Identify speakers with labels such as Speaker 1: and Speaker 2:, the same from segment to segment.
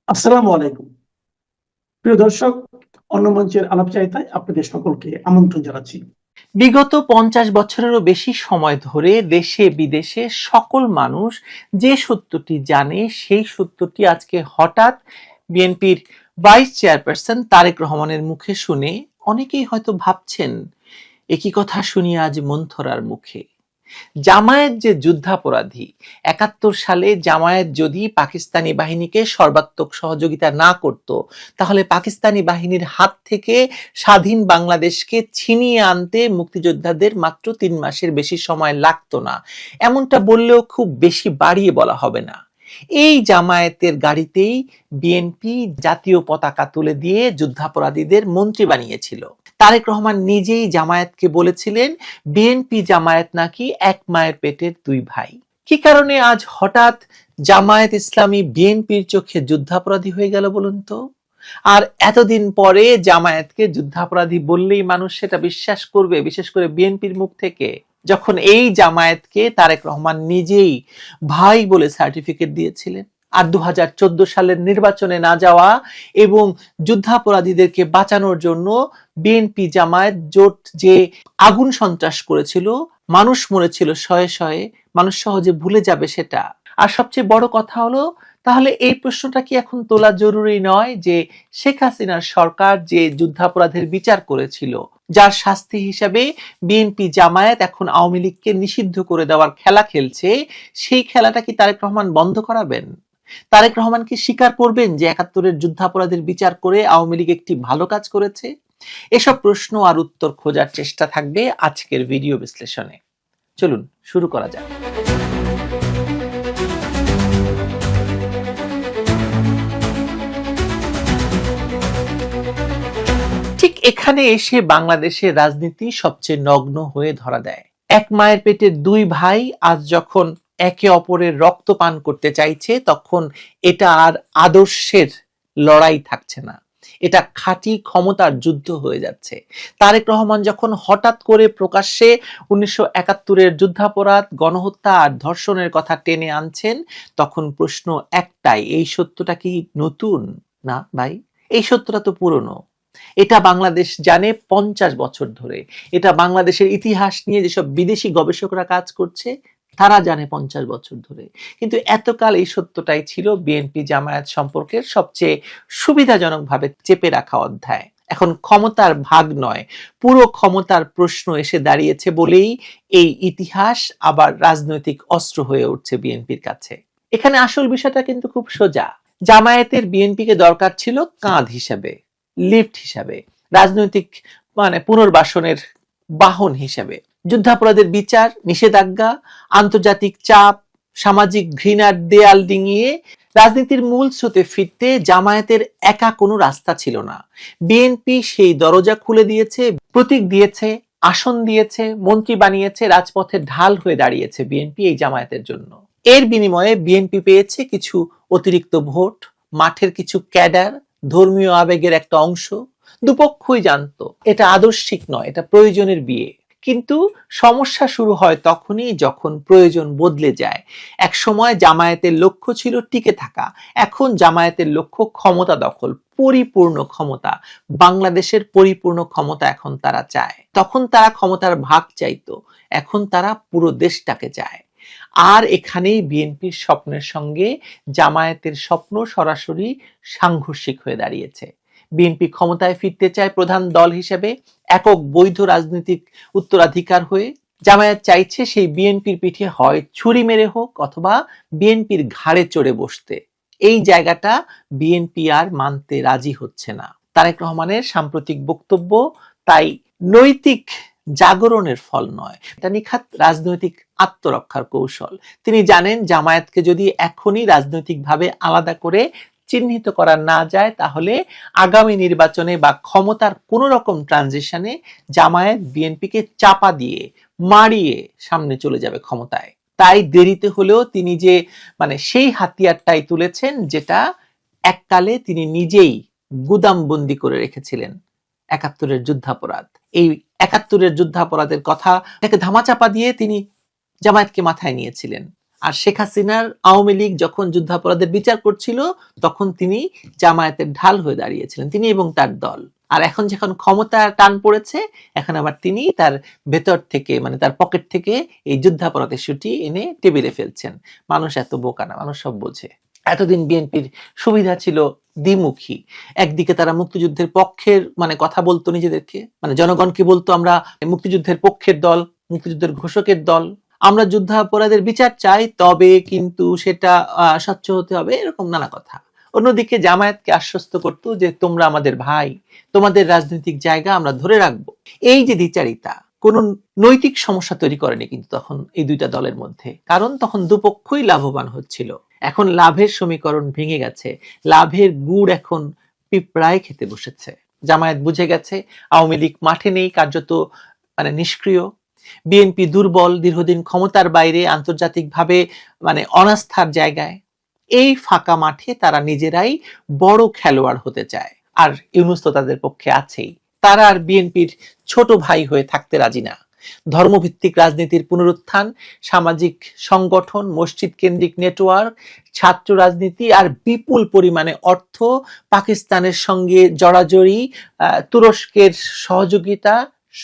Speaker 1: আসসালামু আলাইকুম। প্রিয় দর্শক, অন্য মঞ্চের আলাপচারিতায় আপনাদের সকলকে আমন্ত্রণ জানাচ্ছি।
Speaker 2: বিগত ৫০ বছরেরও বেশি সময় ধরে দেশে বিদেশে সকল মানুষ যে সত্যটি জানে সেই সত্যটি আজকে হঠাৎ বিএনপির ভাইস চেয়ারপারসন তারেক রহমানের মুখে শুনে অনেকেই হয়তো ভাবছেন একই কথা শুনি আজ মন্থরার মুখে। জামায়াত যে যুদ্ধাপরাধী, ৭১ সালে জামায়াত যদি পাকিস্তানি বাহিনীকে সর্বাত্মক সহযোগিতা না করত, তাহলে পাকিস্তানি বাহিনীর হাত থেকে স্বাধীন বাংলাদেশকে ছিনিয়ে আনতে মুক্তিযোদ্ধাদের মাত্র ৩ মাসের বেশি সময় লাগতো না। এমনটা বললেও খুব বেশি বাড়িয়ে বলা হবে না। এই জামায়াতের গাড়িতেই বিএনপি জাতীয় পতাকা তুলে দিয়ে যুদ্ধাপরাধীদের মন্ত্রী বানিয়েছিল। তারেক রহমান নিজেই জামায়াতকে বলেছিলেন বিএনপি জামায়াত নাকি এক মায়ের পেটের দুই ভাই। কি কারণে আজ হঠাৎ জামায়াত ইসলামী বিএনপির চোখে যুদ্ধাপরাধী হয়ে গেল বলুন তো? আর এতদিন পরে জামায়াতকে যুদ্ধাপরাধী বললেই মানুষ সেটা বিশ্বাস করবে, বিশেষ করে বিএনপির মুখ থেকে, যখন এই জামায়াতকে তারেক রহমান নিজেই ভাই বলে সার্টিফিকেট দিয়েছিলেন। আর ২০১৪ সালের নির্বাচনে না যাওয়া এবং যুদ্ধাপরাধীদেরকে বাঁচানোর জন্য বিএনপি জামায়াত জোট যে আগুন সন্ত্রাস করেছিল, মানুষ মরেছিল শয়ে শয়ে, মানুষ সহজে ভুলে যাবে সেটা? আর সবচেয়ে বড় কথা হলো, তাহলে এই প্রশ্নটা কি এখন তোলা জরুরি নয় যে শেখ হাসিনার সরকার যে যুদ্ধাপরাধের বিচার করেছিল, যার শাস্তি হিসাবে বিএনপি জামায়াত এখন আওয়ামী লীগকে নিষিদ্ধ করে দেওয়ার খেলা খেলছে, সেই খেলাটা কি তারেক রহমান বন্ধ করাবেন? তারেক রহমান কি স্বীকার করবেন যে ৭১-এর যুদ্ধাপরাধের বিচার করে আওয়ামী লীগ একটি ভালো কাজ করেছে? এসব প্রশ্ন আর উত্তর খোঁজার চেষ্টা থাকবে আজকের ভিডিও বিশ্লেষণে। চলুন শুরু করা যাক। ঠিক এখানে এসে বাংলাদেশের রাজনীতি সবচেয়ে নগ্ন হয়ে ধরা দেয়। এক মায়ের পেটের দুই ভাই আজ যখন একে অপরের রক্ত পান করতে চাইছে, তখন এটা আর আদর্শের লড়াই থাকছে না, এটা খাঁটি ক্ষমতার যুদ্ধ হয়ে যাচ্ছে। তারেক রহমান যখন হঠাৎ করে প্রকাশ্যে ১৯৭১-এর যুদ্ধাপরাধ, গণহত্যা আর ধর্ষণের কথা টেনে আনছেন, তখন প্রশ্ন একটাই, এই সত্যটা কি নতুন? না ভাই, এই সত্যটা তো পুরনো। এটা বাংলাদেশ জানে ৫০ বছর ধরে। এটা বাংলাদেশের ইতিহাস নিয়ে যেসব বিদেশি গবেষকরা কাজ করছে তারা জানে ৫০ বছর ধরে। কিন্তু এতকাল এই সত্যটাই ছিল বিএনপি জামায়াত সম্পর্কের সবচেয়ে সুবিধাজনকভাবে চেপে রাখা অধ্যায়। এখন ক্ষমতার ভাগ নয়, পুরো ক্ষমতার প্রশ্ন এসে দাঁড়িয়েছে বলেই এই ইতিহাস আবার রাজনৈতিক অস্ত্র হয়ে উঠছে বিএনপির কাছে। এখানে আসল বিষয়টা কিন্তু খুব সোজা। জামায়াতের বিএনপিকে দরকার ছিল কাঁধ হিসাবে, লিফট হিসাবে, রাজনৈতিক পুনর্বাসনের বাহন হিসাবে। যুদ্ধাপরাধের বিচার, নিষেধাজ্ঞা, আন্তর্জাতিক চাপ, সামাজিক ঘৃণার দেয়াল ডিঙিয়ে রাজনীতির মূল স্রোতে ফিরতে জামায়াতের একা কোনো রাস্তা ছিল না। বিএনপি সেই দরজা খুলে দিয়েছে, প্রতীক দিয়েছে, আসন দিয়েছে, মন্ত্রী বানিয়েছে, রাজপথের ঢাল হয়ে দাঁড়িয়েছে বিএনপি এই জামায়াতের জন্য। এর বিনিময়ে বিএনপি পেয়েছে কিছু অতিরিক্ত ভোট, মাঠের কিছু ক্যাডার, ধর্মীয় আবেগের একটা অংশ। দুপক্ষই জানতো এটা আদর্শিক নয়, এটা প্রয়োজনের বিয়ে। কিন্তু সমস্যা শুরু হয় তখনই যখন প্রয়োজন বদলে যায়। এক সময় জামায়াতের লক্ষ্য ছিল টিকে থাকা, এখন জামায়াতের লক্ষ্য ক্ষমতা দখল, পরিপূর্ণ ক্ষমতা। বাংলাদেশের পরিপূর্ণ ক্ষমতা এখন তারা চায়। তখন তারা ক্ষমতার ভাগ চাইতো, এখন তারা পুরো দেশটাকে চায়। আর এখানেই বিএনপির স্বপ্নের সঙ্গে জামায়াতের স্বপ্ন সরাসরি সাংঘর্ষিক হয়ে দাঁড়িয়েছে। বিএনপি ক্ষমতায় ফিরতে চায় প্রধান দল হিসেবে, একক বৈধ রাজনৈতিক উত্তরাধিকার হয়ে। জামায়াত চাইছে সেই বিএনপির পিঠে হয় ছুরি মেরে হোক অথবা বিএনপির ঘাড়ে চড়ে বসতে। এই জায়গাটা বিএনপি আর মানতে রাজি হচ্ছে না। তারেক রহমানের সাম্প্রতিক বক্তব্য তাই নৈতিক জাগরণের ফল নয়, এটা নিখাত রাজনৈতিক আত্মরক্ষার কৌশল। তিনি জানেন জামায়াতকে যদি এখনই রাজনৈতিকভাবে আলাদা করে চিহ্নিত করা না যায়, তাহলে আগামী নির্বাচনে বা ক্ষমতার কোন রকম ট্রানজিশনে জামায়াত বিএনপিকে চাপা দিয়ে মারিয়ে সামনে চলে যাবে ক্ষমতায়। তাই দেরিতে হলেও তিনি যে সেই হাতিয়ারটাই তুলেছেন, যেটা এককালে তিনি নিজেই গুদামবন্দি করে রেখেছিলেন, ৭১-এর যুদ্ধাপরাধ। এই ৭১-এর যুদ্ধাপরাধের কথা তাকে ধামাচাপা দিয়ে তিনি জামায়াতকে মাথায় নিয়েছিলেন। আর শেখ হাসিনার আওয়ামী লীগ যখন যুদ্ধাপরাধের বিচার করছিল তখন তিনি জামায়াতের ঢাল হয়ে দাঁড়িয়েছিলেন, তিনি এবং তার দল। আর এখন যখন ক্ষমতা টান পড়েছে, এখন আবার তিনি তার ভেতর থেকে মানে তার পকেট থেকে এই যুদ্ধাপরাধ ইস্যুটি এনে টেবিলে ফেলছেন। মানুষ এত বোকা না, মানুষ সব বোঝে। এতদিন বিএনপির সুবিধা ছিল দ্বিমুখী। একদিকে তারা মুক্তিযুদ্ধের পক্ষের মানে কথা বলতো নিজেদেরকে, মানে জনগণকে বলতো আমরা মুক্তিযুদ্ধের পক্ষের দল, মুক্তিযুদ্ধের ঘোষকের দল, আমরা যুদ্ধাপরাধের বিচার চাই, তবে কিন্তু সেটা স্বচ্ছ হতে হবে, এরকম নানা কথা। অন্যদিকে জামায়াতকে আশ্বস্ত করতো যে তোমরা আমাদের ভাই, তোমাদের রাজনৈতিক জায়গা আমরা ধরে রাখবো। এই যে দ্বিচারিতা কোন নৈতিক সমস্যা তৈরি করেনি কিন্তু তখন এই দুইটা দলের মধ্যে, কারণ তখন দুপক্ষই লাভবান হচ্ছিল। এখন লাভের সমীকরণ ভেঙে গেছে, লাভের গুড় এখন পিঁপড়ায় খেতে বসেছে। জামায়াত বুঝে গেছে আওয়ামী লীগ মাঠে নেই, কার্যত মানে নিষ্ক্রিয়। বিএনপি দুর্বল, দীর্ঘদিন ক্ষমতার বাইরে, আন্তর্জাতিকভাবে মানে অনাস্থার জায়গায়। এই ফাঁকা মাঠে তারা নিজেরাই বড় খেলোয়াড় হতে চায়, আর ইউনূস তো তাদের পক্ষে আছেই। তারা আর বিএনপির ছোট ভাই হয়ে থাকতে রাজি না। ধর্মভিত্তিক রাজনীতির পুনরুত্থান, সামাজিক সংগঠন, মসজিদ কেন্দ্রিক নেটওয়ার্ক, ছাত্র রাজনীতি আর বিপুল পরিমাণে অর্থ, পাকিস্তানের সঙ্গে জড়াজড়ি, তুরস্কের সহযোগিতা,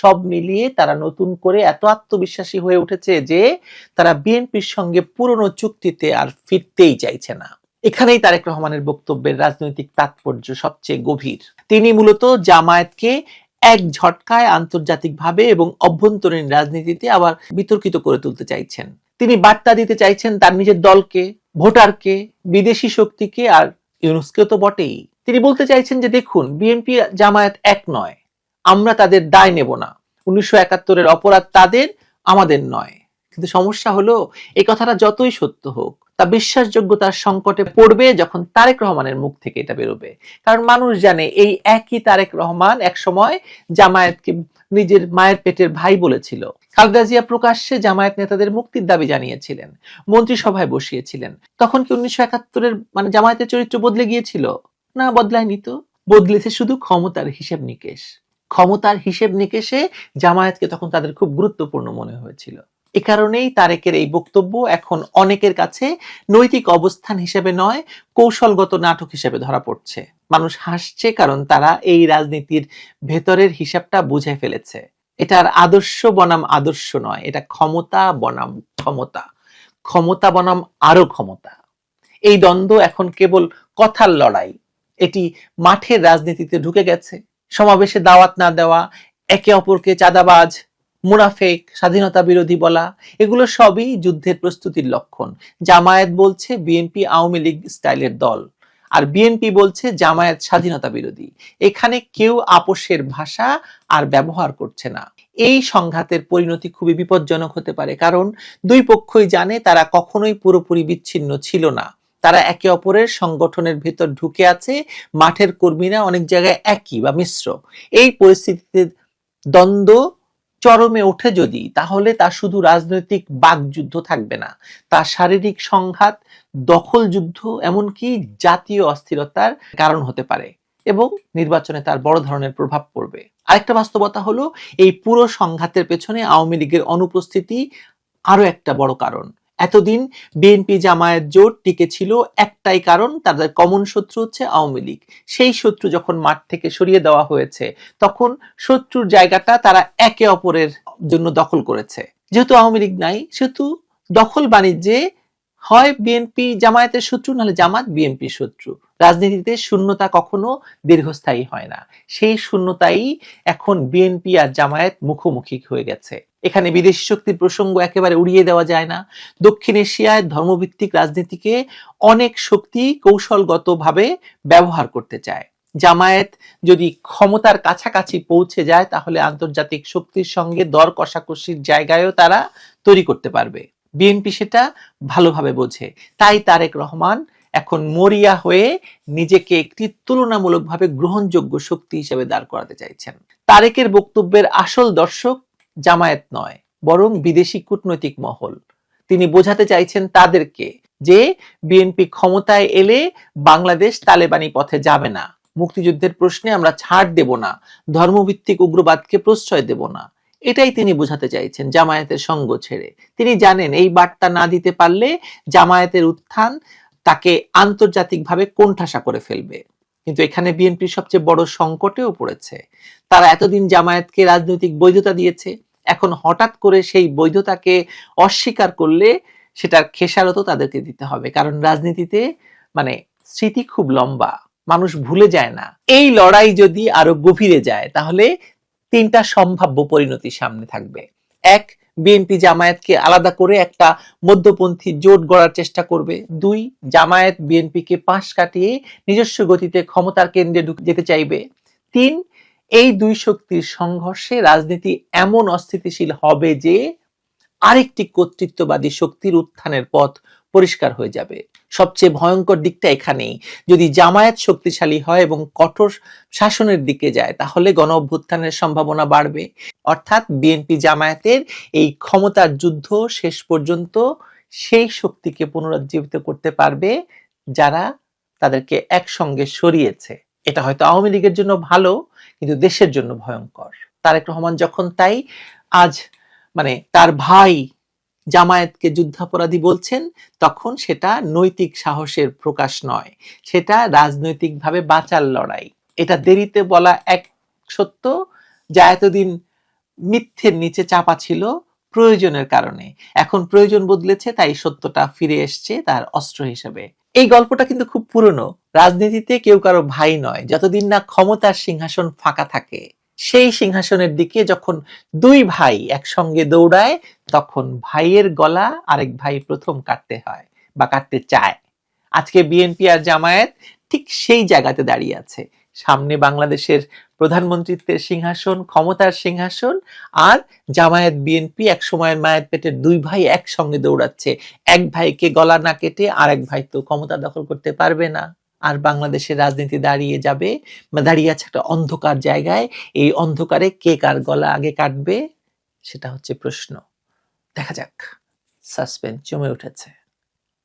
Speaker 2: সব মিলিয়ে তারা নতুন করে এত আত্মবিশ্বাসী হয়ে উঠেছে যে তারা বিএনপির সঙ্গে পুরনো চুক্তিতে আর ফিরতেই চাইছে না। এখানেই তারেক রহমানের বক্তব্যের রাজনৈতিক তাৎপর্য সবচেয়ে গভীর। তিনি মূলত জামায়াতকে এক ঝটকায় আন্তর্জাতিকভাবে এবং অভ্যন্তরীণ রাজনীতিতে আবার বিতর্কিত করে তুলতে চাইছেন। তিনি বার্তা দিতে চাইছেন তার নিজের দলকে, ভোটারকে, বিদেশি শক্তিকে, আর ইউনূসকেও তো বটেই। তিনি বলতে চাইছেন যে দেখুন, বিএনপি জামায়াত এক নয়, আমরা তাদের দায় নেব না, 1971-এর অপরাধ তাদের, আমাদের নয়। কিন্তু সমস্যা হলো এই কথাটা যতই সত্য হোক, তা বিশ্বাসযোগ্যতার সংকটে পড়বে যখন তারেক রহমানের মুখ থেকে এটা বেরোবে। কারণ মানুষ জানে এই একই তারেক রহমান একসময় জামায়াতকে নিজের মায়ের পেটের ভাই বলেছিল। খালেদা জিয়া প্রকাশ্যে জামায়াত নেতাদের মুক্তির দাবি জানিয়েছিলেন, মন্ত্রিসভায় বসিয়েছিলেন। তখন কি 1971-এর মানে জামায়াতের চরিত্র বদলে গিয়েছিল? না, বদলায়নি তো। বদলেছে শুধু ক্ষমতার হিসেব নিকেশ। ক্ষমতার হিসেব নিকেশে জামায়াতকে তখন তাদের খুব গুরুত্বপূর্ণ মনে হয়েছিল। এ কারণেই তারেকের এই বক্তব্য এখন অনেকের কাছে নৈতিক অবস্থান হিসেবে নয়, কৌশলগত নাটক হিসেবে ধরা পড়ছে। মানুষ হাসছে কারণ তারা এই রাজনীতির ভেতরের হিসাবটা বুঝে ফেলেছে। এটার আদর্শ বনাম আদর্শ নয়, এটা ক্ষমতা বনাম ক্ষমতা, ক্ষমতা বনাম আরো ক্ষমতা। এই দ্বন্দ্ব এখন কেবল কথার লড়াই, এটি মাঠের রাজনীতিতে ঢুকে গেছে। সমাবেশে দাওয়াত না দেওয়া, একে অপরকে চাঁদাবাজ, মুনাফেক, স্বাধীনতা বিরোধী বলা, এগুলো সবই যুদ্ধের প্রস্তুতির লক্ষণ। জামায়াত বলছে বিএনপি আওয়ামী লীগ স্টাইলের দল, আর বিএনপি বলছে জামায়াত স্বাধীনতা বিরোধী। এখানে কেউ আপোষের ভাষা আর ব্যবহার করছে না। এই সংঘাতের পরিণতি খুবই বিপজ্জনক হতে পারে, কারণ দুই পক্ষই জানে তারা কখনোই পুরোপুরি বিচ্ছিন্ন ছিল না। তারা একে অপরের সংগঠনের ভেতর ঢুকে আছে, মাঠের কর্মীরা অনেক জায়গায় একই বা মিশ্র। এই পরিস্থিতিতে দ্বন্দ্ব চরমে ওঠে যদি, তাহলে তা শুধু রাজনৈতিক বাকযুদ্ধ থাকবে না, তা শারীরিক সংঘাত, দখল যুদ্ধ, এমনকি জাতীয় অস্থিরতার কারণ হতে পারে এবং নির্বাচনে তার বড় ধরনের প্রভাব পড়বে। আরেকটা বাস্তবতা হলো এই পুরো সংঘাতের পেছনে আওয়ামী লীগের অনুপস্থিতি আরো একটা বড় কারণ। এতদিন বিএনপি জামায়াত জোট টিকে ছিল একটাই কারণ, তাদের কমন শত্রু হচ্ছে আওয়ামী লীগ। সেই শত্রু যখন মাঠ থেকে সরিয়ে দেওয়া হয়েছে, তখন শত্রুর জায়গাটা তারা একে অপরের জন্য দখল করেছে। যেহেতু আওয়ামী লীগ নাই, সেহেতু দখল বাণিজ্যে হয় বিএনপি জামায়াতের শত্রু, নাহলে জামাত বিএনপির শত্রু। রাজনীতিতে শূন্যতা কখনো দীর্ঘস্থায়ী হয় না, সেই শূন্যতাই এখন বিএনপি আর জামায়াত মুখোমুখি হয়ে গেছে। এখানে বিদেশি শক্তির প্রসঙ্গ একেবারে উড়িয়ে দেওয়া যায় না। দক্ষিণ এশিয়ায় ধর্মভিত্তিক রাজনীতিকে অনেক শক্তি কৌশলগতভাবে ব্যবহার করতে চায়। জামায়াত যদি ক্ষমতার কাছাকাছি পৌঁছে যায়, তাহলে আন্তর্জাতিক শক্তির সঙ্গে দর কষাকষির জায়গায়ও তারা তৈরি করতে পারবে। বিএনপি সেটা ভালোভাবে বোঝে, তাই তারেক রহমান এখন মরিয়া হয়ে নিজেকে একটি তুলনামূলকভাবে গ্রহণযোগ্য শক্তি হিসেবে দাঁড় করাতে চাইছেন। তারেকের বক্তব্যের আসল দর্শক জামায়াত নয়, বরং বিদেশি কূটনৈতিক মহল। তিনি বোঝাতে চাইছেন তাদেরকে যে বিএনপি ক্ষমতায় এলে বাংলাদেশ তালেবানি পথে যাবে না, মুক্তিযুদ্ধের প্রশ্নে আমরা ছাড় দেব না, ধর্মভিত্তিক উগ্রবাদকে প্রশ্রয় দেব না। এটাই তিনি বোঝাতে চাইছেন জামায়াতের সঙ্গ ছেড়ে। তিনি জানেন এই বার্তা না দিতে পারলে জামায়াতের উত্থান তাকে আন্তর্জাতিকভাবে কোণঠাসা করে ফেলবে। কিন্তু এখানে বিএনপি সবচেয়ে বড় সংকটেও পড়েছে। তারা এতদিন জামায়াতকে রাজনৈতিক বৈধতা দিয়েছে, এখন হঠাৎ করে সেই বৈধতাকে অস্বীকার করলে সেটার খেসারতও তাদেরকে দিতে হবে। কারণ রাজনীতিতে মানে স্মৃতি খুব লম্বা, মানুষ ভুলে যায় না। এই লড়াই যদি আরো গভীরে যায় তাহলে তিনটা সম্ভাব্য পরিণতি সামনে থাকবে। এক, বিএনপি জামায়াতকে আলাদা করে একটা মধ্যপন্থী জোট গড়ার চেষ্টা করবে। দুই, জামায়াত বিএনপিকে পাশ কাটিয়ে নিজস্ব গতিতে ক্ষমতার কেন্দ্রে যেতে চাইবে। তিন, এই দুই শক্তির সংঘর্ষে রাজনীতি এমন অস্থিতিশীল হবে যে আরেকটি কর্তৃত্ববাদী শক্তির উত্থানের পথ পরিষ্কার হয়ে যাবে। সবচেয়ে ভয়ঙ্কর দিকটা এখানেই, যদি জামায়াত শক্তিশালী হয় এবং কঠোর শাসনের দিকে যায় তাহলে গণ অভ্যুত্থানের সম্ভাবনা বাড়বে। অর্থাৎ বিএনপি জামায়াতের এই ক্ষমতার যুদ্ধ শেষ পর্যন্ত সেই শক্তিকে পুনরুজ্জীবিত করতে পারবে যারা তাদেরকে একসঙ্গে সরিয়েছে। এটা হয়তো আওয়ামী লীগের জন্য ভালো, কিন্তু দেশের জন্য ভয়ঙ্কর। তারেক রহমান যখন তাই আজ মানে তার ভাই জামায়াতকে যুদ্ধাপরাধী বলছেন, তখন সেটা নৈতিক সাহসের প্রকাশ নয়, সেটা রাজনৈতিকভাবে বাঁচার লড়াই। এটা দেরিতে বলা এক সত্য যা এতদিন মিথ্যের নিচে চাপা ছিল প্রয়োজনের কারণে। এখন প্রয়োজন বদলেছে, তাই সত্যটা ফিরে এসছে তার অস্ত্র হিসেবে। এই গল্পটা কিন্তু খুব পুরনো। রাজনীতিতে কেউ কারো ভাই নয় যতদিন না ক্ষমতার সিংহাসন ফাঁকা থাকে। সেই সিংহাসনের দিকে যখন দুই ভাই একসঙ্গে দৌড়ায় তখন ভাইয়ের গলা আরেক ভাই প্রথম কাটতে হয় বা কাটতে চায়। আজকে বিএনপি আর জামায়াত ঠিক সেই জায়গাতে দাঁড়িয়ে আছে। সামনে বাংলাদেশের প্রধানমন্ত্রীত্বের সিংহাসন, ক্ষমতার সিংহাসন, আর জামায়াত বিএনপি এক সময়ের মায়ের পেটের দুই ভাই একসঙ্গে দৌড়াচ্ছে। এক ভাইকে গলা না কেটে আরেক ভাই তো ক্ষমতা দখল করতে পারবে না। আর বাংলাদেশের রাজনীতি দাঁড়িয়ে যাবে, দাঁড়িয়ে আছে একটা অন্ধকার জায়গায়। এই অন্ধকারে কে কার গলা আগে কাটবে সেটা হচ্ছে প্রশ্ন। দেখা যাক। সাসপেন্স জমে উঠেছে,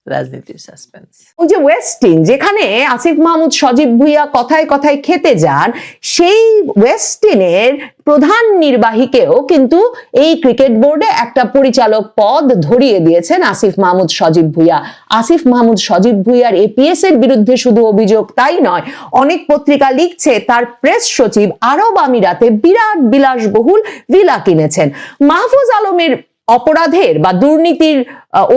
Speaker 2: রাজনীতির সাসপেন্স।
Speaker 3: ওই যে ওয়েস্টিন, যেখানে আসিফ মাহমুদ সজীব ভুইয়া কথায় কথায় খেতে যান, সেই ওয়েস্টিনের প্রধান নির্বাহীকেও কিন্তু এই ক্রিকেট বোর্ডে একটা পরিচালক পদ ধরিয়ে দিয়েছেন আসিফ মাহমুদ সজীব ভুইয়া। আসিফ মাহমুদ সজীব ভুইয়ার এপিএস এর বিরুদ্ধে শুধু অভিযোগ তাই নয়, অনেক পত্রিকা লিখছে তার প্রেস সচিব আরব আমিরাতে বিরাট বিলাসবহুল ভিলা কিনেছেন। মাহফুজ আলমের অপরাধের বা দুর্নীতির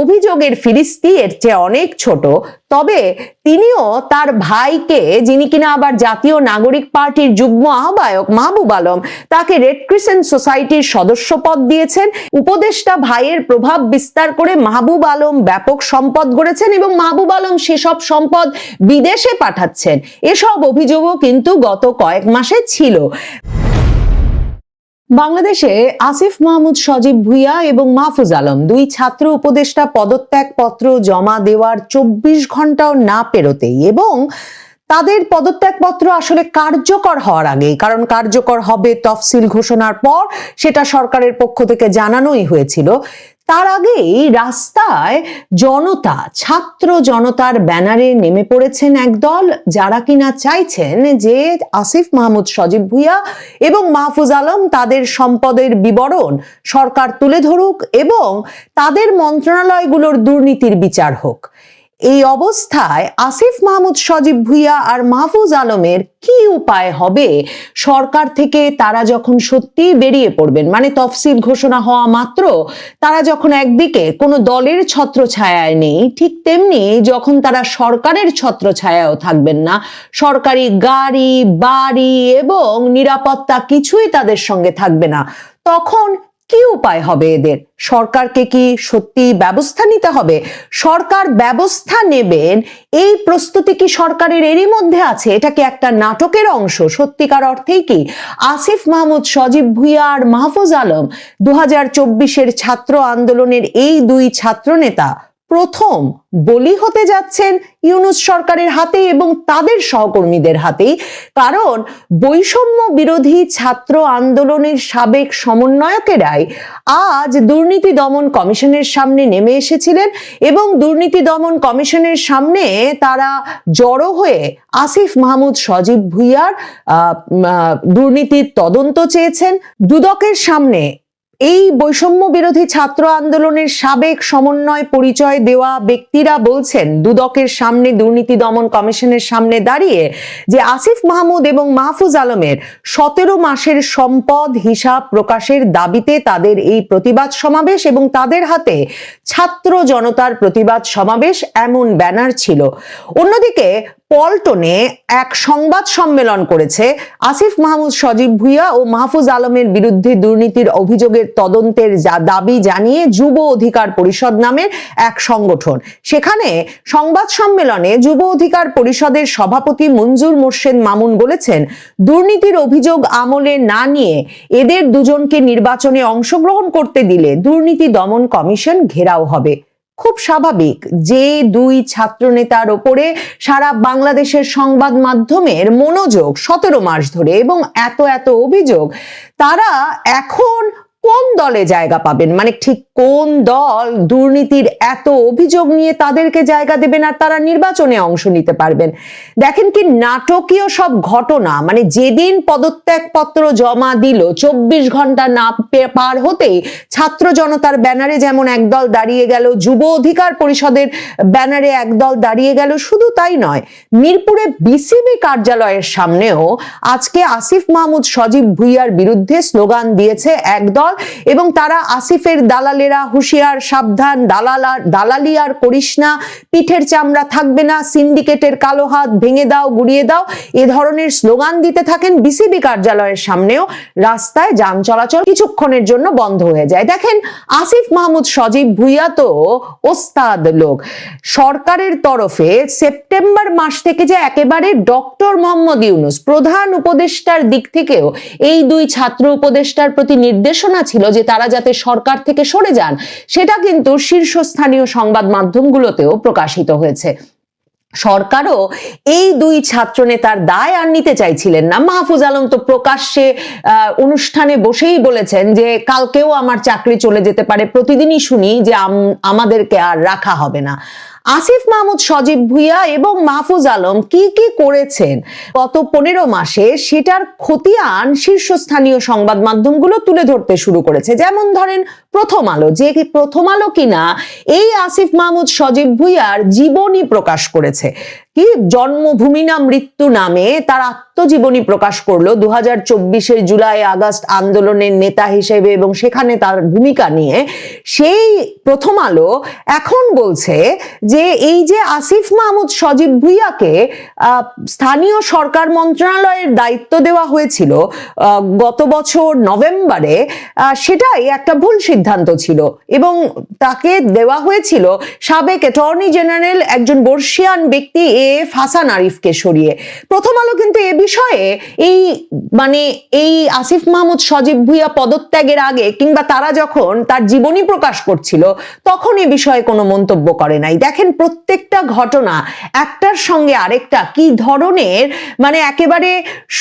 Speaker 3: অভিযোগের ফিরিস্তি এর চেয়ে অনেক ছোট, তবে তিনিও তার ভাইকে, যিনি কিনা আবার জাতীয় নাগরিক পার্টির যুগ্ম আহ্বায়ক মাহবুব আলম, তাকে রেড ক্রিসেন্ট সোসাইটির সদস্য পদ দিয়েছেন। উপদেষ্টা ভাইয়ের প্রভাব বিস্তার করে মাহবুব আলম ব্যাপক সম্পদ গড়েছেন এবং মাহবুব আলম সেসব সম্পদ বিদেশে পাঠাচ্ছেন। এসব অভিযোগও কিন্তু গত কয়েক মাসে ছিল। বাংলাদেশে আসিফ মাহমুদ সজীব ভুইয়া এবং মাহফুজ আলম দুই ছাত্র উপদেষ্টা পদত্যাগপত্র জমা দেওয়ার 24 ঘন্টাও না পেরোতেই এবং তাদের পদত্যাগপত্র আসলে কার্যকর হওয়ার আগেই, কারণ কার্যকর হবে তফসিল ঘোষণার পর, সেটা সরকারের পক্ষ থেকে জানানোই হয়েছিল, তার আগেই রাস্তায় জনতা, ছাত্র জনতার ব্যানারে নেমে পড়েছেন একদল যারা কিনা চাইছেন যে আসিফ মাহমুদ সজীব ভুইয়া এবং মাহফুজ আলম তাদের সম্পদের বিবরণ সরকার তুলে ধরুক এবং তাদের মন্ত্রণালয়গুলোর দুর্নীতির বিচার হোক। এই অবস্থায় আসিফ মাহমুদ সজীব ভুইয়া আর মাহফুজ আলমের কি উপায় হবে সরকার থেকে তারা যখন সত্যি বেরিয়ে পড়বেন, মানে তফসিল ঘোষণা হওয়া মাত্র তারা যখন একদিকে কোনো দলের ছত্রছায়ায় নেই, ঠিক তেমনি যখন তারা সরকারের ছত্রছায়াও থাকবেন না, সরকারি গাড়ি বাড়ি এবং নিরাপত্তা কিছুই তাদের সঙ্গে থাকবে না, তখন কি উপায় হবে এদের? সরকারকে কি সত্যি ব্যবস্থা নিতে হবে? সরকার ব্যবস্থা নেবেন এই প্রস্তুতি কি সরকারের এরই মধ্যে আছে? এটা কি একটা নাটকের অংশ? সত্যিকার অর্থেই কি আসিফ মাহমুদ সজীব ভুইয়া আর মাহফুজ আলম 2024-এর ছাত্র আন্দোলনের এই দুই ছাত্র নেতা প্রথম বলি হতে যাচ্ছেন ইউনূস সরকারের হাতে এবং তাদের সহকর্মীদের হাতেই? কারণ বৈষম্য বিরোধী ছাত্র আন্দোলনের সাবেক সমন্বয়কেরাই আজ দুর্নীতি দমন কমিশনের সামনে নেমে এসেছিলেন এবং দুর্নীতি দমন কমিশনের সামনে তারা জড়ো হয়ে আসিফ মাহমুদ সজীব ভুইয়ার দুর্নীতির তদন্ত চেয়েছেন। দুদকের সামনে এই বৈষম্য বিরোধী ছাত্র আন্দোলনের সাবেক সমন্বয় পরিচয় দেওয়া ব্যক্তিরা বলছেন দুদকের সামনে, দুর্নীতি দমন কমিশনের সামনে দাঁড়িয়ে যে আসিফ মাহমুদ এবং মাহফুজ আলমের 17 মাসের সম্পদ হিসাব প্রকাশের দাবিতে তাদের এই প্রতিবাদ সমাবেশ এবং তাদের হাতে ছাত্র জনতার প্রতিবাদ সমাবেশ এমন ব্যানার ছিল। অন্যদিকে পল্টনে এক সংবাদ সম্মেলন করেছে আসিফ মাহমুদ সজীব ভুইয়া ও মাহফুজ আলমের বিরুদ্ধে দুর্নীতির অভিযোগের তদন্তের দাবি জানিয়ে যুব অধিকার পরিষদ নামের এক সংগঠন। সেখানে সংবাদ সম্মেলনে যুব অধিকার পরিষদের সভাপতি মঞ্জুর মোর্শেদ মামুন বলেছেন, দুর্নীতির অভিযোগ আমলে না নিয়ে এদের দুজনকে নির্বাচনে অংশগ্রহণ করতে দিলে দুর্নীতি দমন কমিশন ঘেরাও হবে। খুব স্বাভাবিক যে দুই ছাত্র নেতার ওপরে সারা বাংলাদেশের সংবাদ মাধ্যমের মনোযোগ 17 মাস ধরে এবং এত অভিযোগ, তারা এখন কোন দলে জায়গা পাবেন, মানে ঠিক কোন দল দুর্নীতির এত অভিযোগ নিয়ে তাদেরকে জায়গা দেবেন আর তারা নির্বাচনে অংশ নিতে পারবেন। দেখেন কি নাটকীয় সব ঘটনা, মানে যেদিন পদত্যাগপত্র জমা দিল 24 ঘন্টা না পার হতেই ছাত্র জনতার ব্যানারে যেমন একদল দাঁড়িয়ে গেল, যুব অধিকার পরিষদের ব্যানারে একদল দাঁড়িয়ে গেল। শুধু তাই নয়, মিরপুরে বিসিবি কার্যালয়ের সামনেও আজকে আসিফ মাহমুদ সজীব ভুইয়ার বিরুদ্ধে স্লোগান দিয়েছে একদল এবং তারা আসিফের দালালেরা হুঁশিয়ার, সাবধান, দালালি আর করিস না, পিঠের চামড়া থাকবে না, সিন্ডিকেটের কালো হাত ভেঙে দাও, গুড়িয়ে দাও, এ ধরনের স্লোগান দিতে থাকেন। বিসিবি কার্যালয়ের সামনেও রাস্তায় যান চলাচল কিছুক্ষণের জন্য বন্ধ হয়ে যায়। দেখেন আসিফ মাহমুদ সজীব ভুইয়া তো ওস্তাদ লোক। সরকারের তরফে সেপ্টেম্বর মাস থেকে যে একেবারে ডক্টর মোহাম্মদ ইউনূস প্রধান উপদেষ্টার দিক থেকেও এই দুই ছাত্র উপদেষ্টার প্রতি নির্দেশনা ছিল যে তারা যাতে সরকার থেকে সরে যান, সেটা কিন্তু শীর্ষস্থানীয় সংবাদ মাধ্যমগুলোতেও প্রকাশিত হয়েছে। সরকারও এই দুই ছাত্র নেতার দায় আর নিতে চাইছিলেন না। মাহফুজ আলম তো প্রকাশ্যে অনুষ্ঠানে বসেই বলেছেন যে কালকেও আমার চাকরি চলে যেতে পারে, প্রতিদিনই শুনি যে আমাদেরকে আর রাখা হবে না। আসিফ মাহমুদ সজীব ভুইয়া এবং মাহফুজ আলম কি করেছেন গত 15 মাসে, সেটার খতিয়ান শীর্ষস্থানীয় সংবাদ মাধ্যমগুলো তুলে ধরতে শুরু করেছে। যেমন ধরেন প্রথম আলো, যে প্রথম আলো কিনা এই আসিফ মাহমুদ সজীব ভুইয়ার জীবনী প্রকাশ করেছে, কি জন্মভূমি না মৃত্যু নামে তার আত্মজীবনী প্রকাশ করলো 2024-এর জুলাই আগস্ট আন্দোলনের নেতা হিসেবে এবং সেখানে তার ভূমিকা নিয়ে। সেই প্রথম আলো এখন বলছে যে এই যে আসিফ মাহমুদ সজীব ভুইয়াকে স্থানীয় সরকার মন্ত্রণালয়ের দায়িত্ব দেওয়া হয়েছিল গত বছর নভেম্বরে, সেটাই একটা ভুল সিদ্ধান্ত ছিল এবং তাকে দেওয়া হয়েছিল সাবেক অ্যাটর্নি জেনারেল একজন বর্ষিয়ান ব্যক্তি এএফ হাসান আরিফকে সরিয়ে। প্রথম আলো কিন্তু এ বিষয়ে এই আসিফ মাহমুদ সজীব ভুইয়া পদত্যাগের আগে কিংবা তারা যখন তার জীবনী প্রকাশ করছিল তখন এ বিষয়ে কোনো মন্তব্য করে নাই। দেখেন প্রত্যেকটা ঘটনা একটার সঙ্গে আরেকটা কি ধরনের, মানে একেবারে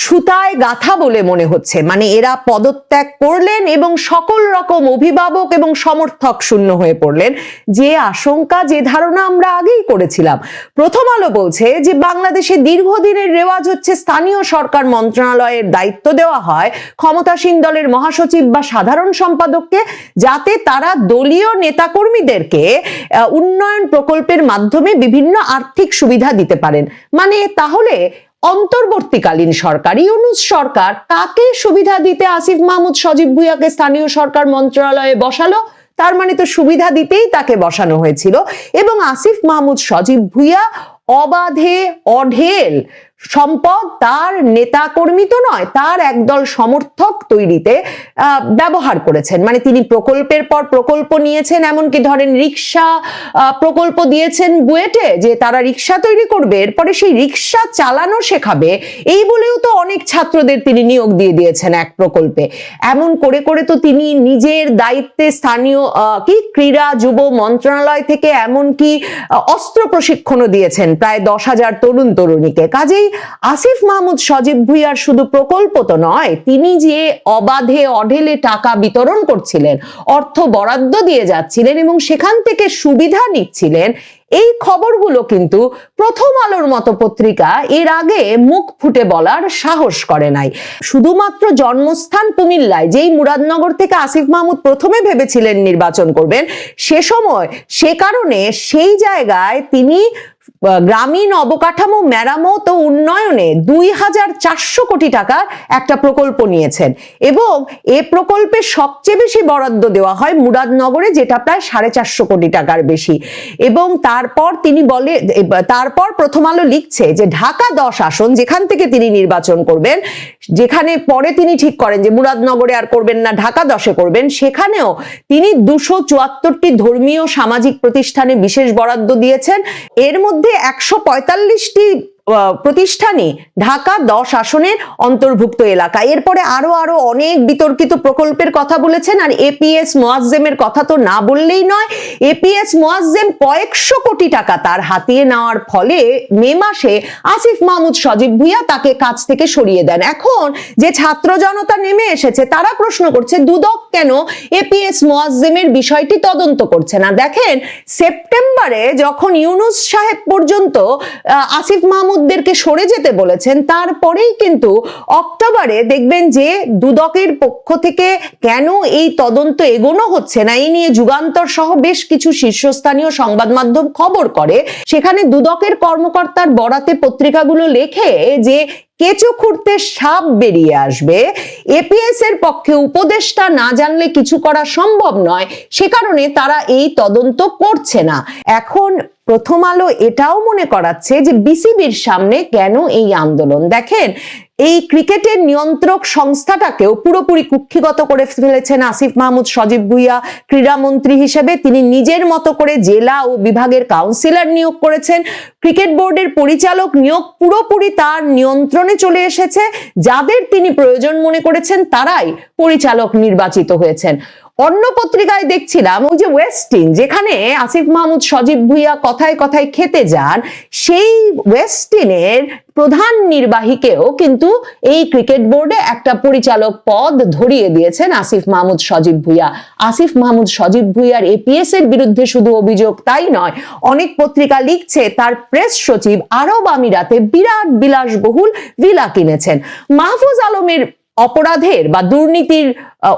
Speaker 3: সুতায় গাথা বলে মনে হচ্ছে। মানে এরা পদত্যাগ করলেন এবং সকল রকম অভিভাবক এবং সমর্থক শূন্য হয়ে পড়লেন। যে আশঙ্কা, যে ধারণা আমরা আগেই করেছিলাম। প্রথম আলো বলছে যে বাংলাদেশে দীর্ঘদিনের রেওয়াজ হচ্ছে স্থানীয় সরকার মন্ত্রণালয়ের দায়িত্ব দেওয়া হয় ক্ষমতাসীন দলের মহাসচিব বা সাধারণ সম্পাদককে, যাতে তারা দলীয় নেতাকর্মীদেরকে উন্নয়ন প্রকল্পের মাধ্যমে বিভিন্ন আর্থিক সুবিধা দিতে পারেন। মানে তাহলে অন্তর্বর্তীকালীন সরকার, ইউনূস সরকার কাকে সুবিধা দিতে আসিফ মাহমুদ সজীব ভুইয়াকে স্থানীয় সরকার মন্ত্রণালয়ে বসালো? তার মানে তো সুবিধা দিতেই তাকে বসানো হয়েছিল। এবং আসিফ মাহমুদ সজীব ভুইয়া অবাধে অঢেল সম্পদ তার নেতা কর্মী তো নয়, তার একদল সমর্থক তৈরিতে ব্যবহার করেছেন। মানে তিনি প্রকল্পের পর প্রকল্প নিয়েছেন, এমনকি ধরেন রিক্সা প্রকল্প দিয়েছেন বুয়েটে যে তারা রিক্সা তৈরি করবে, এরপরে সেই রিক্সা চালানো শেখাবে, এই বলেও তো অনেক ছাত্রদের তিনি নিয়োগ দিয়ে দিয়েছেন এক প্রকল্পে। এমন করে করে তো তিনি নিজের দায়িত্বে স্থানীয় ক্রীড়া যুব মন্ত্রণালয় থেকে এমনকি অস্ত্র প্রশিক্ষণও দিয়েছেন প্রায় 10,000 তরুণ তরুণীকে। কাজেই আসিফ মাহমুদ সজীব ভুইয়ার শুধু প্রকল্প তো নয়, তিনি যে অবাধে অঢেলে টাকা বিতরণ করছিলেন, অর্থ বরাদ্দ দিয়ে যাচ্ছিলেন এবং সেখান থেকে সুবিধা নিচ্ছিলেন, এই খবরগুলো কিন্তু প্রথম আলোর মতো পত্রিকা এর আগে মুখ ফুটে বলার সাহস করে নাই। শুধুমাত্র জন্মস্থান কুমিল্লায়, যেই মুরাদনগর থেকে আসিফ মাহমুদ প্রথমে ভেবেছিলেন নির্বাচন করবেন, সে কারণে সেই জায়গায় তিনি গ্রামীণ অবকাঠামো মেরামত ও উন্নয়নে 2400 কোটি টাকার একটা প্রকল্প নিয়েছেন এবং এ প্রকল্পে সবচেয়ে বেশি বরাদ্দ দেওয়া হয় মুরাদনগরে, যেটা প্রায় 450 কোটি টাকার বেশি। এবং তারপর প্রথম আলো লিখছে যে ঢাকা 10 আসন যেখান থেকে তিনি নির্বাচন করবেন, যেখানে পরে তিনি ঠিক করেন যে মুরাদনগরে আর করবেন না, ঢাকা 10-এ করবেন, সেখানেও তিনি 274টি ধর্মীয় সামাজিক প্রতিষ্ঠানে বিশেষ বরাদ্দ দিয়েছেন। এর মধ্যে 145টি প্রতিষ্ঠানই ঢাকা 10 আসনের অন্তর্ভুক্ত এলাকা। এরপরে আরো অনেক বিতর্কিত প্রকল্পের কথা বলেছেন। আর এপিএস মোয়াজ্জেমের কথা তো না বললেই নয়। এপিএস মোয়াজ্জেম কয়েকশো কোটি টাকা তার হাতিয়ে নেওয়ার ফলে মে মাসে আসিফ মাহমুদ সজীব ভুইয়া তাকে কাজ থেকে সরিয়ে দেন। এখন যে ছাত্র জনতা নেমে এসেছে তারা প্রশ্ন করছে দুদক কেন এপিএস মোয়াজ্জেমের বিষয়টি তদন্ত করছে না। দেখেন, সেপ্টেম্বরে যখন ইউনুস সাহেব পর্যন্ত আসিফ মাহমুদদেরকে সরে যেতে বলেছেন, তারপরেই কিন্তু অক্টোবরে দেখবেন যে দুদকের পক্ষ থেকে কেন এই তদন্ত এগোনো হচ্ছে না এই নিয়ে যুগান্তর সহ বেশ কিছু শীর্ষস্থানীয় সংবাদ মাধ্যম খবর করে। সেখানে দুদকের কর্মকর্তার বরাতে পত্রিকাগুলো লেখে যে কেঁচো খুঁড়তে সাপ বেরিয়ে আসবে, এপিএস এর পক্ষে উপদেষ্টা না জানলে কিছু করা সম্ভব নয়, সে কারণে তারা এই তদন্ত করছে না। এখন প্রথম আলো এটাও মনে করাচ্ছে যে বিসিবির সামনে কেন এই আন্দোলন। দেখেন, এই ক্রিকেটের নিয়ন্ত্রক সংস্থাটাকেও পুরোপুরি কুক্ষিগত করে ফেলেছেন আসিফ মাহমুদ সজীব ভুইয়া ক্রীড়ামন্ত্রী হিসেবে। তিনি নিজের মতো করে জেলা ও বিভাগের কাউন্সিলর নিয়োগ করেছেন। ক্রিকেট বোর্ডের পরিচালক নিয়োগ পুরোপুরি তার নিয়ন্ত্রণে চলে এসেছে। যাদের তিনি প্রয়োজন মনে করেছেন তারাই পরিচালক নির্বাচিত হয়েছেন। অন্য পত্রিকায় দেখছিলাম ওই যে ওয়েস্টিন, যেখানে আসিফ মাহমুদ সজীব ভুইয়া কথায় কথায় খেতে যান, সেই ওয়েস্টিনের প্রধান নির্বাহীকেও কিন্তু এই ক্রিকেট বোর্ডে একটা পরিচালক পদ ধরিয়ে দিয়েছেন আসিফ মাহমুদ সজীব ভুইয়া। আসিফ মাহমুদ সজীব ভুইয়ার এপিএস এর বিরুদ্ধে শুধু অভিযোগ তাই নয়, অনেক পত্রিকা লিখছে তার প্রেস সচিব আরব আমিরাতে বিরাট বিলাসবহুল ভিলা কিনেছেন। মাহফুজ আলমের অপরাধের বা দুর্নীতির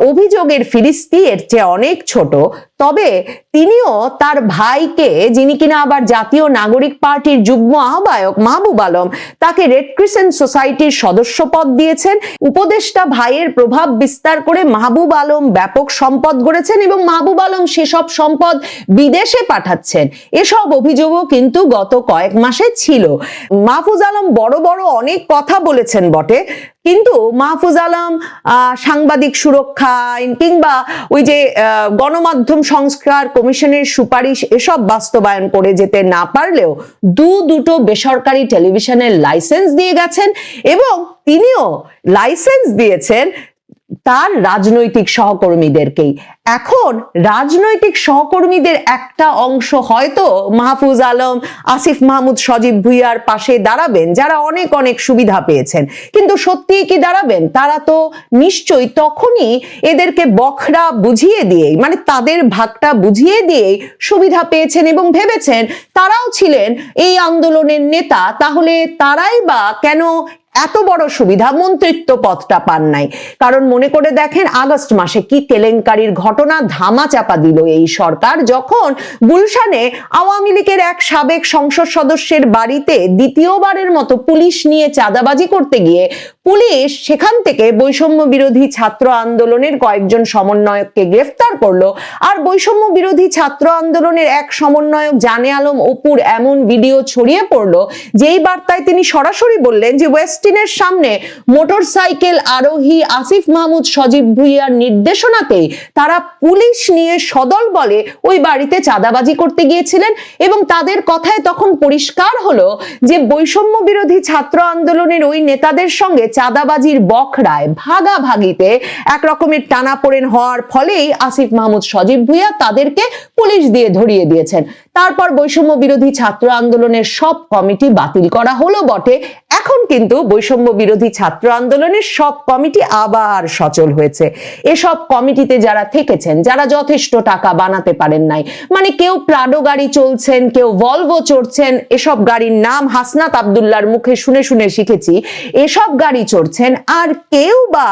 Speaker 3: অভিযোগের ফিরিস্তি এর চেয়ে অনেক ছোট, তবে তিনিও তার ভাইকে, যিনি কিনা আবার জাতীয় নাগরিক পার্টির যুগ্ম আহ্বায়ক মাহবুব আলম, তাকে রেড ক্রিসেন্ট সোসাইটির সদস্য পদ দিয়েছেন। উপদেষ্টা ভাইয়ের প্রভাব বিস্তার করে মাহবুব আলম ব্যাপক সম্পদ গড়েছেন এবং মাহবুব আলম সেসব সম্পদ বিদেশে পাঠাচ্ছেন। এসব অভিযোগও কিন্তু গত কয়েক মাসে ছিল। মাহফুজ আলম বড় বড় অনেক কথা বলেছেন বটে, কিন্তু মাহফুজ আলম সাংবাদিক সুরক্ষা আইন কিংবা ওই যে গণমাধ্যম সংস্কার কমিশনের সুপারিশ এসব বাস্তবায়ন করে যেতে না পারলেও দুটো বেসরকারি টেলিভিশনের লাইসেন্স দিয়ে গেছেন এবং তিনিও লাইসেন্স দিয়েছেন তার রাজনৈতিক সহকর্মীদেরকেই। এখন রাজনৈতিক সহকর্মীদের একটা অংশ হয়তো মাহফুজ আলম, আসিফ মাহমুদ সজীব ভুইয়ার পাশে দাঁড়াবেন যারা অনেক অনেক সুবিধা পেয়েছেন, কিন্তু সত্যিই কি দাঁড়াবেন? তারা তো নিশ্চয়ই তখনই এদেরকে বখরা বুঝিয়ে দিয়েই, মানে তাদের ভাগটা বুঝিয়ে দিয়েই সুবিধা পেয়েছেন এবং ভেবেছেন তারাও ছিলেন এই আন্দোলনের নেতা, তাহলে তারাই বা কেন এত বড় সুবিধা, মন্ত্রিত্ব পদটা পান নাই। কারণ মনে করে দেখেন, আগস্ট মাসে কি কেলেঙ্কারির ঘটনা ধামা চাপা দিল এই সরকার, যখন গুলশানে আওয়ামী লীগের এক সাবেক সংসদ সদস্যের বাড়িতে দ্বিতীয়বারের মতো পুলিশ নিয়ে চাঁদাবাজি করতে গিয়ে পুলিশ সেখান থেকে বৈষম্য বিরোধী ছাত্র আন্দোলনের কয়েকজন সমন্বয়ককে গ্রেফতার করলো। আর বৈষম্য বিরোধী ছাত্র আন্দোলনের এক সমন্বয়ক জানে আলম অপুর এমন ভিডিও ছড়িয়ে পড়লো যেই বার্তায় তিনি সরাসরি বললেন যে ওয়েস্টিনের সামনে মোটরসাইকেল আরোহী আসিফ মাহমুদ সজীব ভুইয়ার নির্দেশনাতেই তারা পুলিশ নিয়ে সদল বলে ওই বাড়িতে চাঁদাবাজি করতে গিয়েছিলেন এবং তাদের কথায় তখন পরিষ্কার হলো যে বৈষম্য বিরোধী ছাত্র আন্দোলনের ওই নেতাদের সঙ্গে চাঁদাবাজির বখরায় ভাগাভাগিতে এক রকমের টানাপোড়েন হওয়ার ফলেই আসিফ মাহমুদ সজীব ভুইয়া তাদেরকে পুলিশ দিয়ে ধরিয়ে দিয়েছেন। তারপর বৈষম্য বিরোধী ছাত্র আন্দোলনের সব কমিটি বাতিল করা হলো বটে, এখন কিন্তু বৈষম্য বিরোধী ছাত্র আন্দোলনের সব কমিটি আবার সচল হয়েছে। এসব কমিটিতে যারা থেকেছেন, যারা যথেষ্ট টাকা বানাতে পারেন নাই, মানে কেউ প্রাডো গাড়ি চলছেন, কেউ ভলভো চড়ছেন, এসব গাড়ির নাম হাসনাত আব্দুল্লাহর মুখে শুনে শুনে শিখেছি, এসব গাড়ি চড়ছেন, আর কেউ বা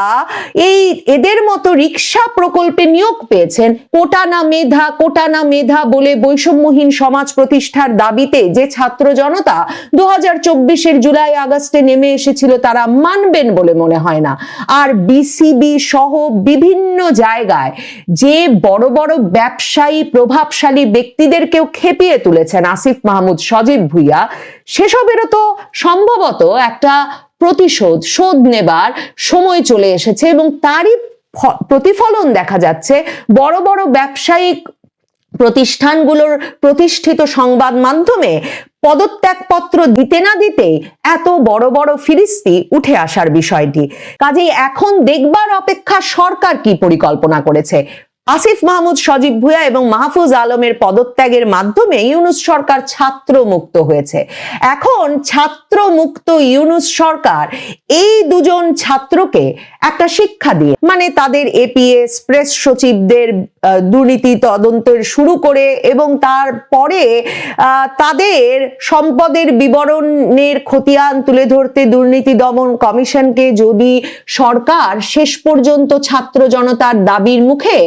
Speaker 3: এদের মতো রিক্সা প্রকল্পে নিয়োগ পেয়েছেন। কোটা না মেধা বলে বৈষম্যহীন সমাজ প্রতিষ্ঠার দাবিতে যে ছাত্র জনতা 2024-এর জুলাই আগস্টে নেমে এসেছিল, তারা মানবেন বলে মনে হয় না। আর বিসিবি সহ বিভিন্ন জায়গায় যে বড় বড় ব্যবসায়ী প্রভাবশালী ব্যক্তিদেরকেও খেপিয়ে তুলেছেন আসিফ মাহমুদ সজীব ভুইয়া, সেসবেরও তো সম্ভবত একটা শোধ নেবার সময় চলে এসেছে, এবং তারই প্রতিফলন দেখা যাচ্ছে বড় বড় ব্যবসায়িক প্রতিষ্ঠানগুলোর প্রতিষ্ঠিত সংবাদ মাধ্যমে পদত্যাগপত্র দিতে না দিতেই এত বড় বড় ফিরিস্তি উঠে আসার বিষয়টি। কাজেই এখন দেখবার অপেক্ষা সরকার কি পরিকল্পনা করেছে। আসিফ মাহমুদ সজীব ভুইয়া এবং মাহফুজ আলমের পদত্যাগের মাধ্যমে ইউনূস সরকার ছাত্র মুক্ত হয়েছে। এখন ছাত্র মুক্ত ইউনূস সরকার এই দুজন ছাত্রকে একটা শিক্ষা দিয়ে, মানে তাদের এপিএস প্রেস সচিবদের দুর্নীতি তদন্তের শুরু করে এবং তারপরে তাদের সম্পদের বিবরণের খতিয়ান তুলে ধরতে দুর্নীতি দমন কমিশনকে যদি সরকার শেষ পর্যন্ত ছাত্র জনতার দাবির মুখে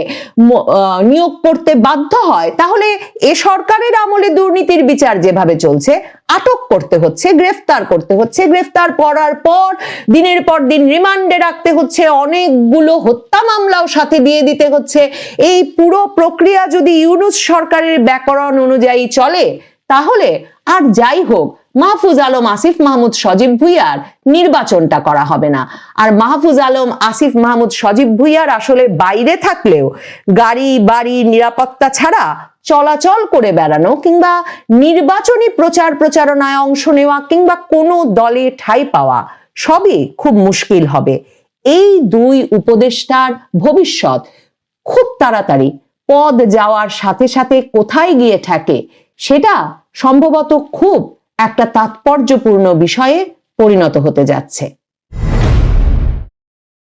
Speaker 3: নিয়োগ করতে বাধ্য হয়, তাহলে এ সরকারের আমলে দুর্নীতির বিচার যেভাবে চলছে, আটক করতে হচ্ছে, গ্রেফতার করতে হচ্ছে, গ্রেফতার করার পর দিনের পর দিন রিমান্ডে রাখতে হচ্ছে, অনেকগুলো হত্যা মামলাও সাথে দিয়ে দিতে হচ্ছে, এই পুরো প্রক্রিয়া যদি ইউনূস সরকারের ব্যাকরণ অনুযায়ী চলে, তাহলে আর যাই হোক মাহফুজ আলম আসিফ মাহমুদ সজীব ভুইয়ার নির্বাচনটা করা হবে না। আর মাহফুজ আলম আসিফ মাহমুদ সজীব ভুইয়ার আসলে বাইরে থাকলেও গাড়ি বাড়ি নিরাপত্তা ছাড়া চলাচল করে বেড়ানো কিংবা নির্বাচনী প্রচারণায় অংশ নেওয়া কিংবা কোনো দলে ঠাঁই পাওয়া সবই খুব মুশকিল হবে। এই দুই উপদেষ্টার ভবিষ্যৎ খুব তাড়াতাড়ি পদ যাওয়ার সাথে সাথে কোথায় গিয়ে ঠেকে, সেটা সম্ভবত খুব একটা তাৎপর্যপূর্ণ বিষয়ে পরিণত হতে যাচ্ছে।